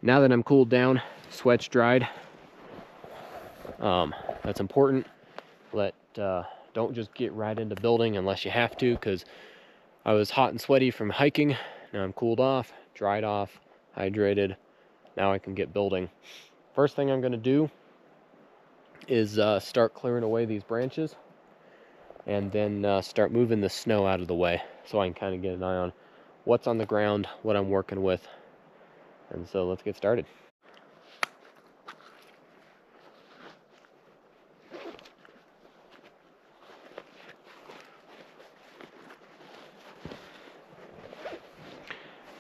Now that I'm cooled down, sweat's dried. That's important. Don't just get right into building unless you have to, because I was hot and sweaty from hiking. Now I'm cooled off, dried off, hydrated. Now I can get building. First thing I'm going to do is start clearing away these branches, and then start moving the snow out of the way so I can kind of get an eye on what's on the ground, what I'm working with. And so let's get started.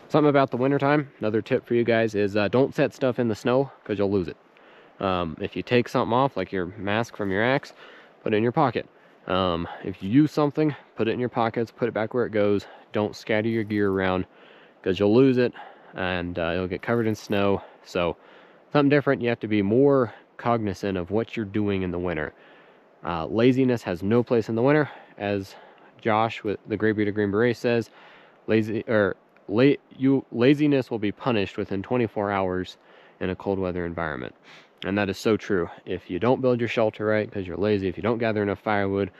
Something about the wintertime, another tip for you guys is don't set stuff in the snow because you'll lose it. If you take something off, like your mask from your axe, put it in your pocket. If you use something, put it in your pockets, put it back where it goes. Don't scatter your gear around because you'll lose it and it'll get covered in snow. So something different, you have to be more cognizant of what you're doing in the winter. Laziness has no place in the winter. As Josh with the Gray Bearded Green Beret says, laziness will be punished within 24 hours in a cold weather environment. And that is so true. If you don't build your shelter right because you're lazy, if you don't gather enough firewood,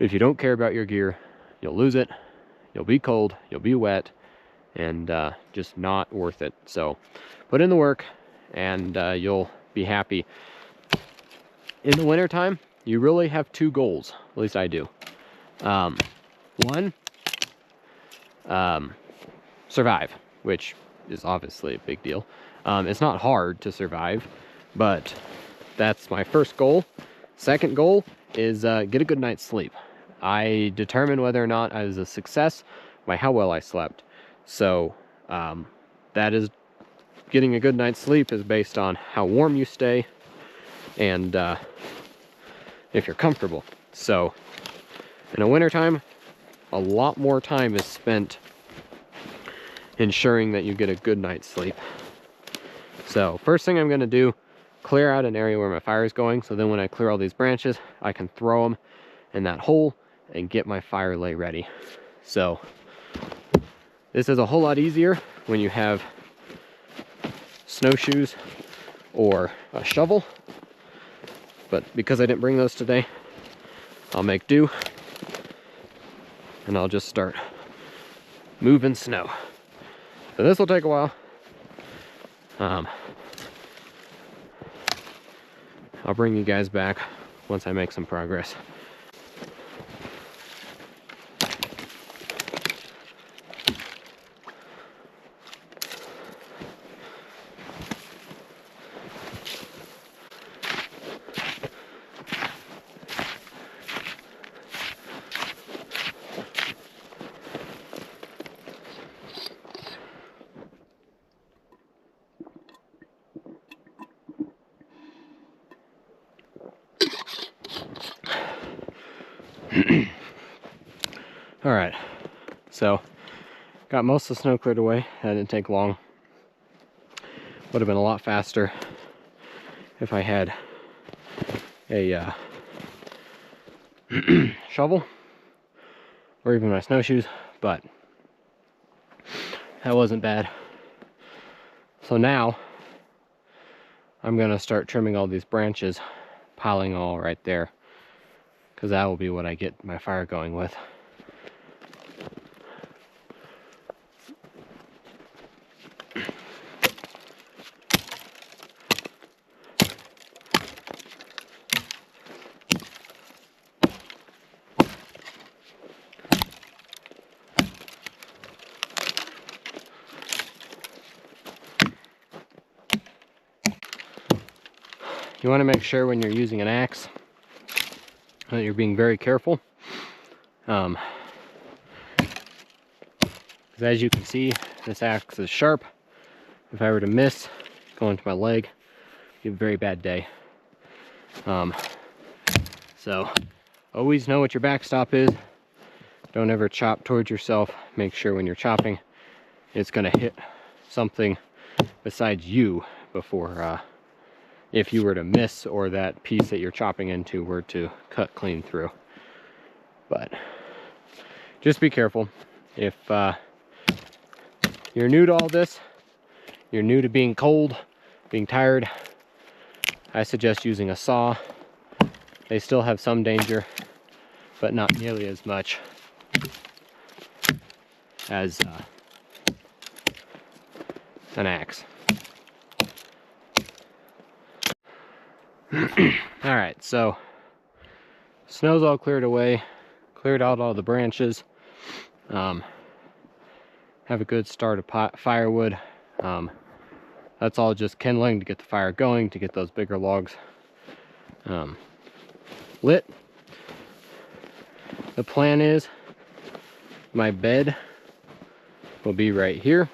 if you don't care about your gear, you'll lose it. You'll be cold, you'll be wet, and just not worth it. So put in the work and you'll be happy. In the wintertime, you really have two goals. At least I do. One, survive, which is obviously a big deal. It's not hard to survive, but that's my first goal. Second goal is get a good night's sleep. I determine whether or not I was a success by how well I slept. So that is, getting a good night's sleep is based on how warm you stay and if you're comfortable. So in the wintertime, a lot more time is spent ensuring that you get a good night's sleep. So first thing I'm going to do, clear out an area where my fire is going, so then when I clear all these branches, I can throw them in that hole and get my fire lay ready. So this is a whole lot easier when you have snowshoes or a shovel, but because I didn't bring those today, I'll make do and I'll just start moving snow. So this will take a while. I'll bring you guys back once I make some progress. All right, so got most of the snow cleared away. That didn't take long. Would have been a lot faster if I had a shovel or even my snowshoes, but that wasn't bad. So now I'm gonna start trimming all these branches, piling all right there, because that will be what I get my fire going with. You want to make sure when you're using an axe that you're being very careful. Because as you can see, this axe is sharp. If I were to miss going to my leg, it'd be a very bad day. So always know what your backstop is. Don't ever chop towards yourself. Make sure when you're chopping, it's going to hit something besides you before if you were to miss or that piece that you're chopping into were to cut clean through. But just be careful. If you're new to all this, you're new to being cold, being tired, I suggest using a saw. They still have some danger, but not nearly as much as an axe. Alright, so snow's all cleared away, cleared out all the branches. Have a good start of firewood. That's all just kindling to get the fire going, to get those bigger logs lit. The plan is my bed will be right here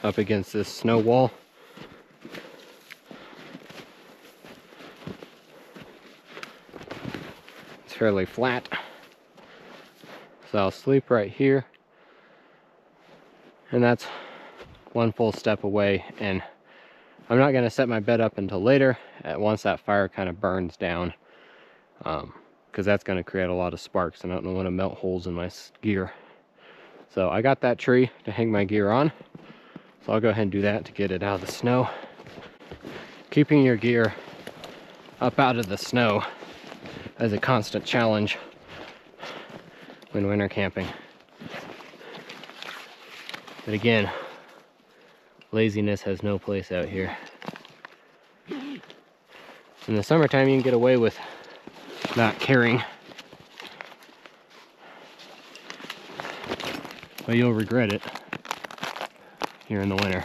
up against this snow wall. It's fairly flat, so I'll sleep right here, and that's one full step away. And I'm not going to set my bed up until later, once that fire kind of burns down, because that's going to create a lot of sparks and I don't want to melt holes in my gear. So I got that tree to hang my gear on, so I'll go ahead and do that to get it out of the snow. Keeping your gear up out of the snow is a constant challenge when winter camping. But again, laziness has no place out here. In the summertime, you can get away with not caring, but you'll regret it here in the winter.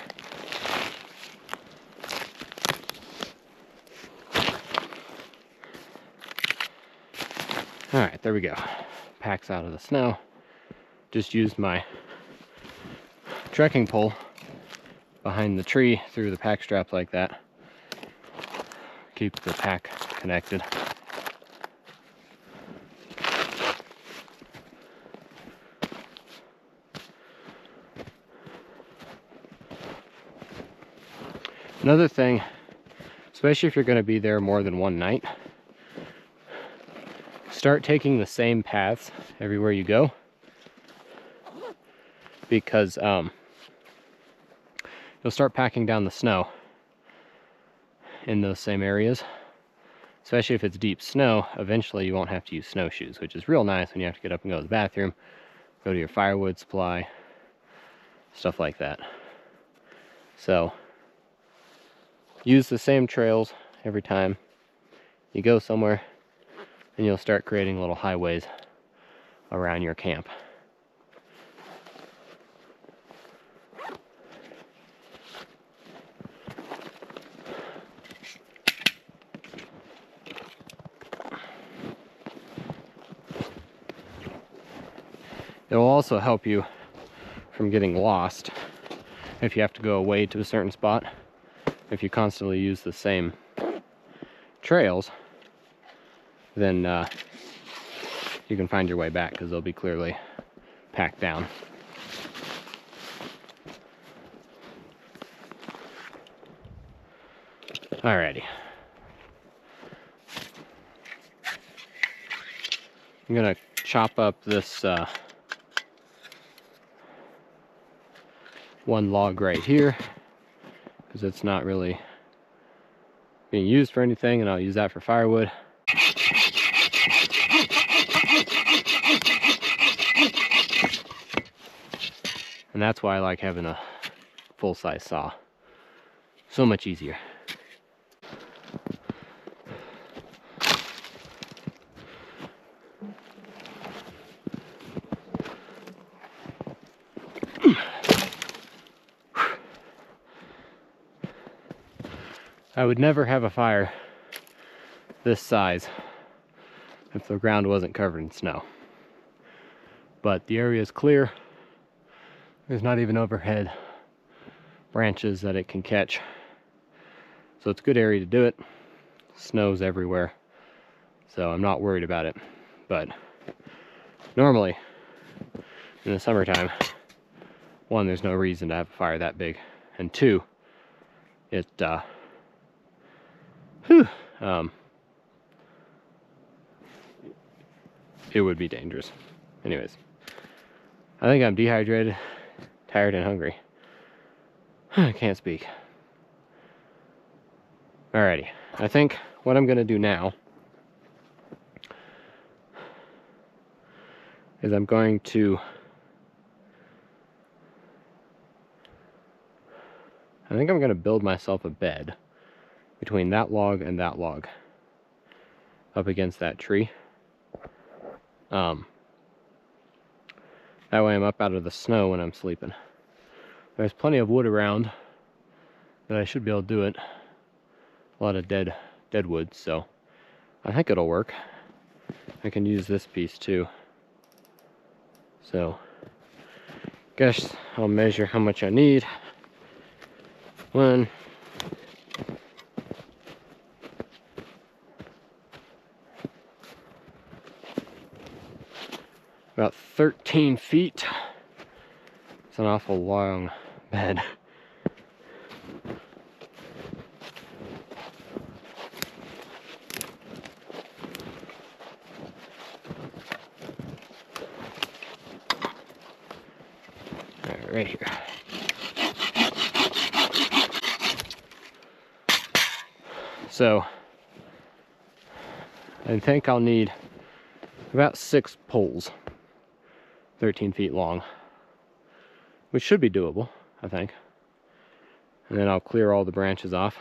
All right, there we go. Pack's out of the snow. Just used my trekking pole behind the tree through the pack strap like that. Keep the pack connected. Another thing, especially if you're going to be there more than one night, start taking the same paths everywhere you go, because you'll start packing down the snow in those same areas. Especially if it's deep snow, eventually you won't have to use snowshoes, which is real nice when you have to get up and go to the bathroom, go to your firewood supply, stuff like that. So use the same trails every time you go somewhere, and you'll start creating little highways around your camp. It will also help you from getting lost if you have to go away to a certain spot. If you constantly use the same trails, then you can find your way back because they'll be clearly packed down. Alrighty. I'm gonna chop up this one log right here because it's not really being used for anything, and I'll use that for firewood. And that's why I like having a full-size saw. So much easier. I would never have a fire this size if the ground wasn't covered in snow. But the area is clear. There's not even overhead branches that it can catch. So it's a good area to do it. Snow's everywhere, so I'm not worried about it. But normally, in the summertime, one, there's no reason to have a fire that big, and two, it it would be dangerous. Anyways, I think I'm dehydrated, tired, and hungry. I can't speak. Alrighty, I think what I'm gonna do now is I'm going to, I think I'm gonna build myself a bed between that log and that log up against that tree. That way I'm up out of the snow when I'm sleeping. There's plenty of wood around that I should be able to do it. A lot of dead wood, so I think it'll work. I can use this piece too. So, guess I'll measure how much I need. One, about 13 feet. It's an awful long bed. Right here. So I think I'll need about 6 poles, 13 feet long, which should be doable, I think. And then I'll clear all the branches off.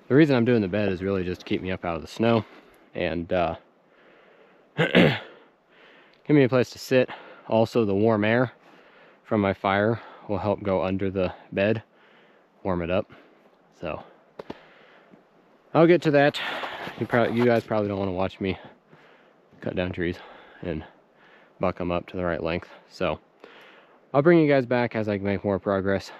The reason I'm doing the bed is really just to keep me up out of the snow and give me a place to sit. Also, the warm air from my fire will help go under the bed, warm it up. So I'll get to that. You guys probably don't want to watch me cut down trees and buck them up to the right length. So I'll bring you guys back as I make more progress.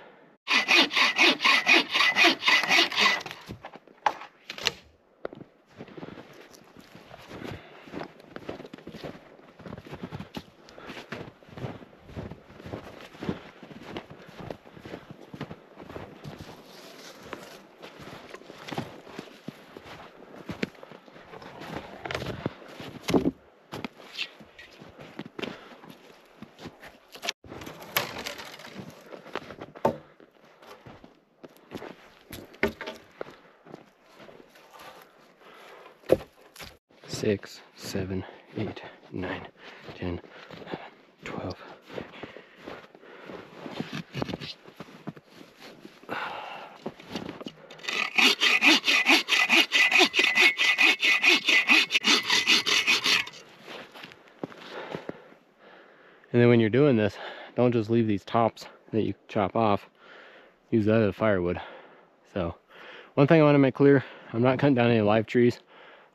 Six, 7, 8, 9, 10, 11, 12. And then when you're doing this, don't just leave these tops that you chop off. Use that as firewood. So, one thing I want to make clear, I'm not cutting down any live trees.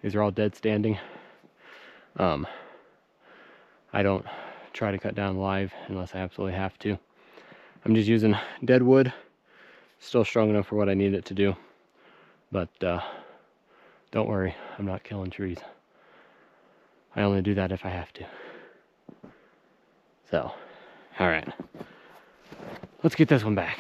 These are all dead standing. I don't try to cut down live unless I absolutely have to. I'm just using dead wood. Still strong enough for what I need it to do. But don't worry, I'm not killing trees. I only do that if I have to. So, alright. Let's get this one back.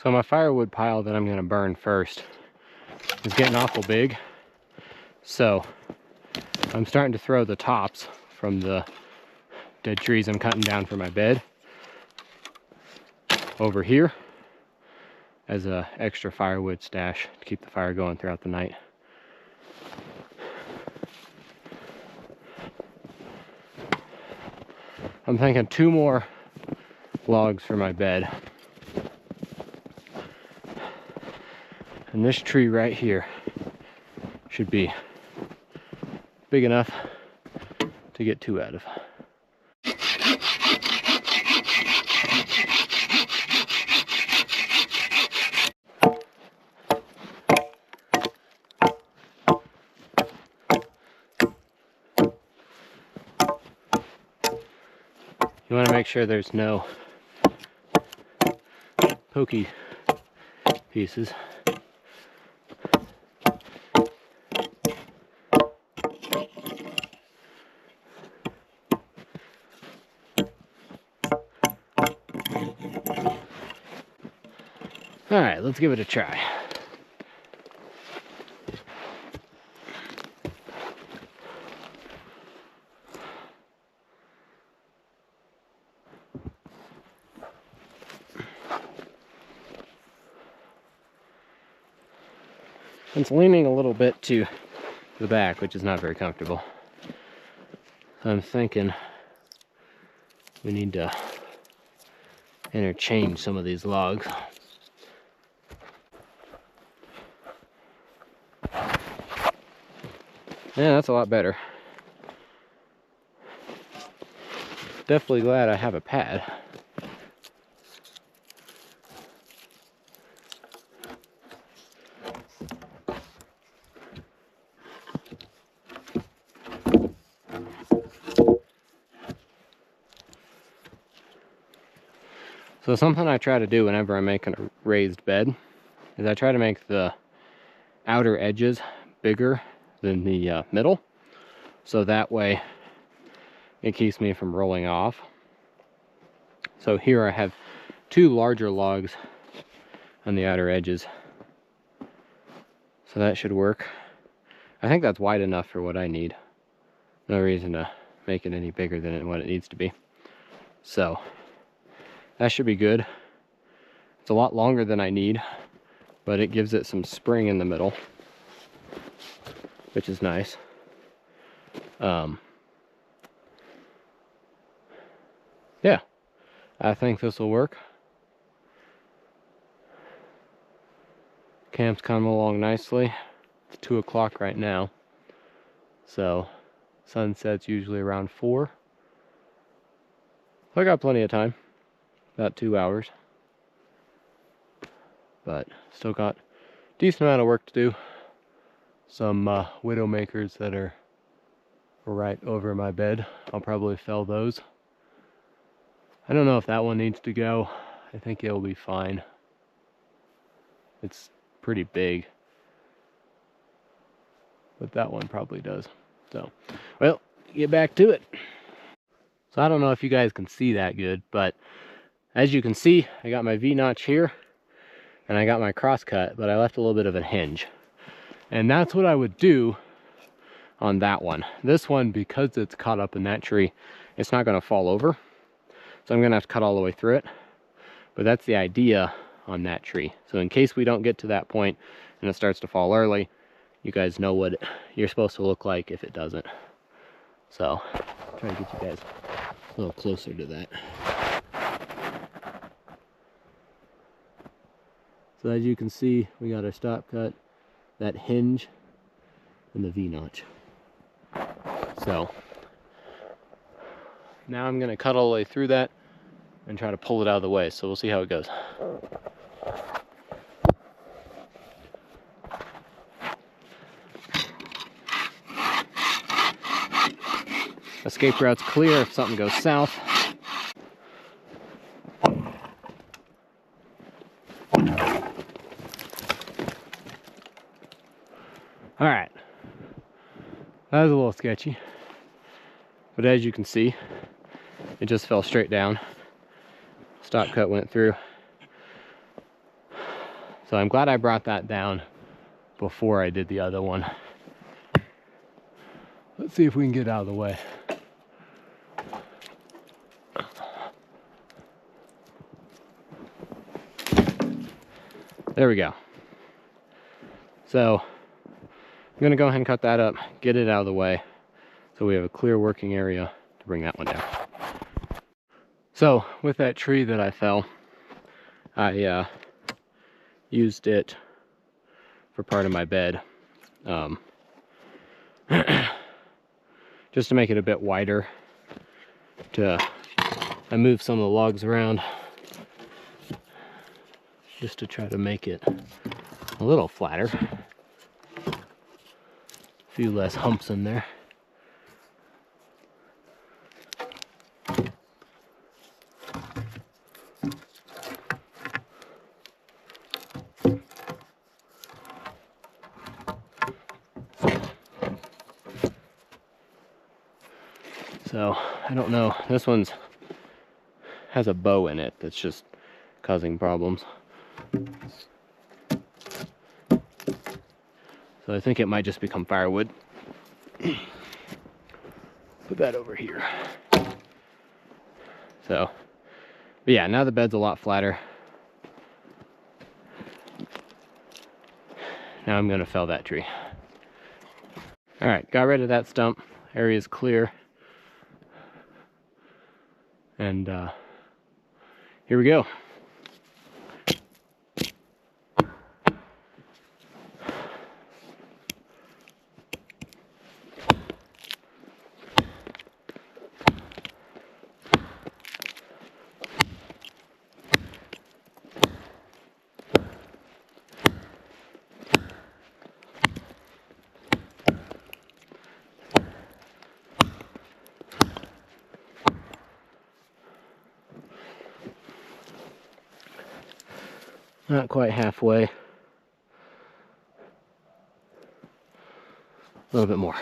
So my firewood pile that I'm gonna burn first is getting awful big. So I'm starting to throw the tops from the dead trees I'm cutting down for my bed over here as a extra firewood stash to keep the fire going throughout the night. I'm thinking 2 more logs for my bed. And this tree right here should be big enough to get 2 out of. You want to make sure there's no pokey pieces. All right, let's give it a try. It's leaning a little bit to the back, which is not very comfortable. So I'm thinking we need to interchange some of these logs. Yeah, that's a lot better. Definitely glad I have a pad. So something I try to do whenever I'm making a raised bed is I try to make the outer edges bigger than the middle, so that way it keeps me from rolling off. So here I have 2 larger logs on the outer edges, so that should work. I think that's wide enough for what I need. No reason to make it any bigger than what it needs to be. So that should be good. It's a lot longer than I need, but it gives it some spring in the middle, which is nice. Yeah, I think this will work. Camp's coming along nicely. It's 2 o'clock right now, so sunset's usually around 4. I got plenty of time, about 2 hours, but still got a decent amount of work to do. Some widow makers that are right over my bed. I'll probably fell those. I don't know if that one needs to go. I think it'll be fine. It's pretty big, but that one probably does. So, well, get back to it. So I don't know if you guys can see that good, but as you can see, I got my V-notch here and I got my cross cut, but I left a little bit of a hinge. And that's what I would do on that one. This one, because it's caught up in that tree, it's not going to fall over. So I'm going to have to cut all the way through it. But that's the idea on that tree. So in case we don't get to that point and it starts to fall early, you guys know what you're supposed to look like if it doesn't. So I'll try to get you guys a little closer to that. So as you can see, we got our stop cut, that hinge, and the V-notch. So now I'm going to cut all the way through that and try to pull it out of the way. So we'll see how it goes. Escape route's clear if something goes south. All right, that was a little sketchy, but as you can see, it just fell straight down. Stop cut went through. So I'm glad I brought that down before I did the other one. Let's see if we can get out of the way. There we go. So I'm gonna go ahead and cut that up, get it out of the way, so we have a clear working area to bring that one down. So with that tree that I fell, I used it for part of my bed, just to make it a bit wider. I moved some of the logs around just to try to make it a little flatter. A few less humps in there. So I don't know. This one's has a bow in it that's just causing problems. So I think it might just become firewood. Put that over here. So, but yeah, now the bed's a lot flatter. Now I'm gonna fell that tree. All right, got rid of that stump. Area's clear. And here we go. Not quite halfway. A little bit more.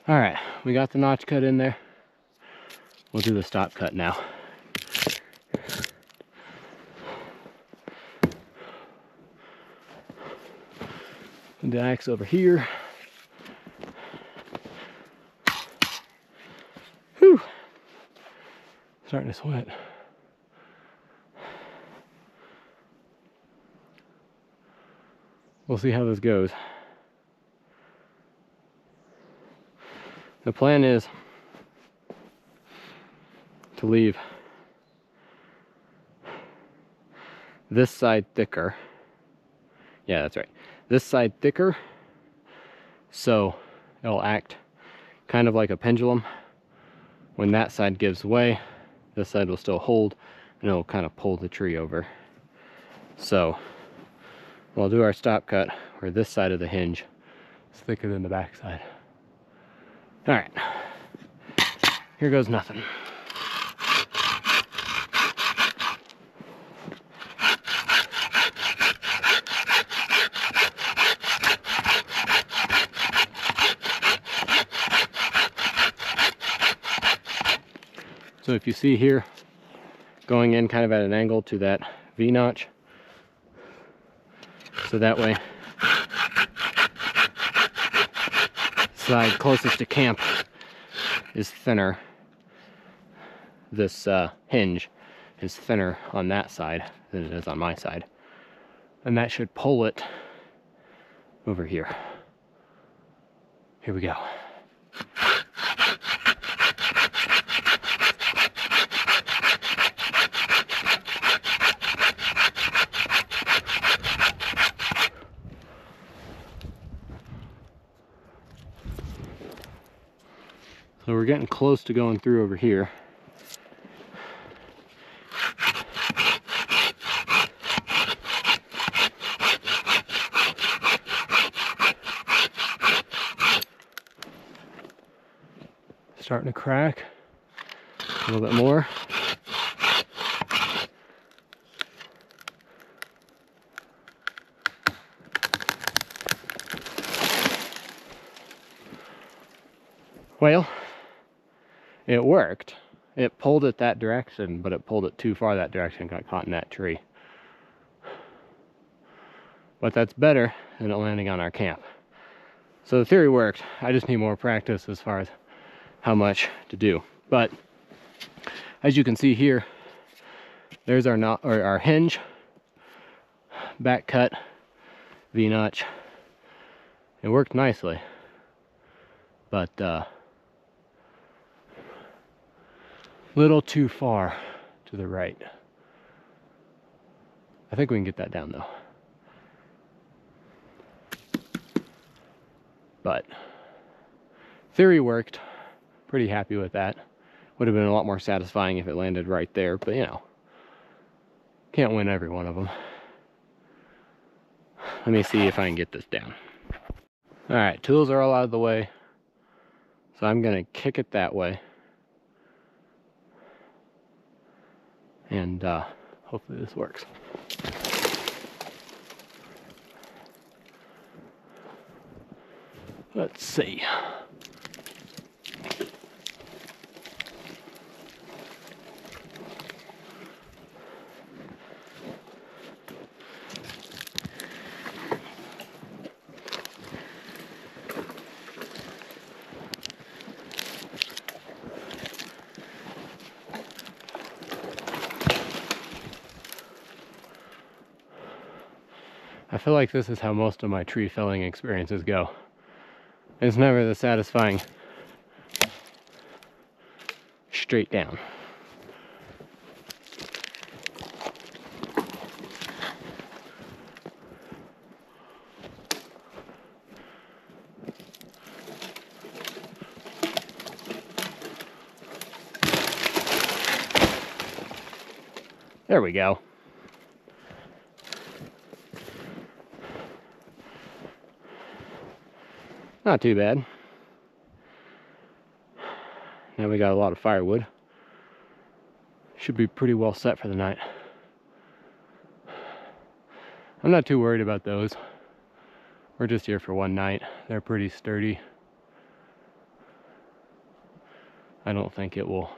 All right, we got the notch cut in there. We'll do the stop cut now. Put the axe over here. Whew. Starting to sweat. We'll see how this goes. The plan is to leave this side thicker. Yeah, that's right. This side thicker, so it'll act kind of like a pendulum. When that side gives way, this side will still hold, and it'll kind of pull the tree over. So we'll do our stop cut where this side of the hinge is thicker than the back side. All right, here goes nothing. So if you see here, going in kind of at an angle to that V-notch, so that way, side closest to camp is thinner. This hinge is thinner on that side than it is on my side. And that should pull it over here. Here we go. So we're getting close to going through over here. Starting to crack a little bit more. Well, it worked. It pulled it that direction, but it pulled it too far that direction, got caught in that tree. But that's better than it landing on our camp. So the theory worked. I just need more practice as far as how much to do. But as you can see here, there's our knot, or our hinge, back cut, V-notch. It worked nicely, but little too far to the right. I think we can get that down though. But theory worked. Pretty happy with that. Would have been a lot more satisfying if it landed right there, but you know, can't win every one of them. Let me see if I can get this down. All right, tools are all out of the way. So I'm gonna kick it that way. And hopefully this works. Let's see. I feel like this is how most of my tree felling experiences go. It's never the satisfying straight down. There we go. Not too bad. Now we got a lot of firewood. Should be pretty well set for the night. I'm not too worried about those. We're just here for one night. They're pretty sturdy. I don't think it will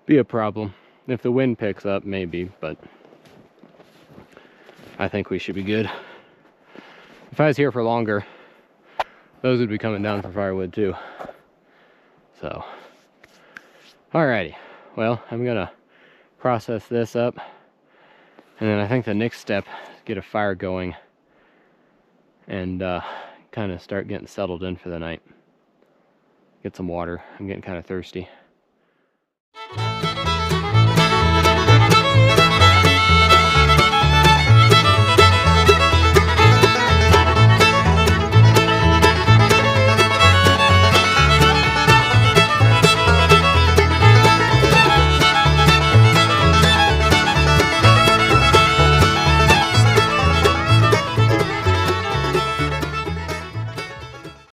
be a problem. If the wind picks up, maybe, but I think we should be good. If I was here for longer, those would be coming down for firewood too. So, alrighty. Well, I'm gonna process this up, and then I think the next step is get a fire going and kind of start getting settled in for the night. Get some water. I'm getting kind of thirsty.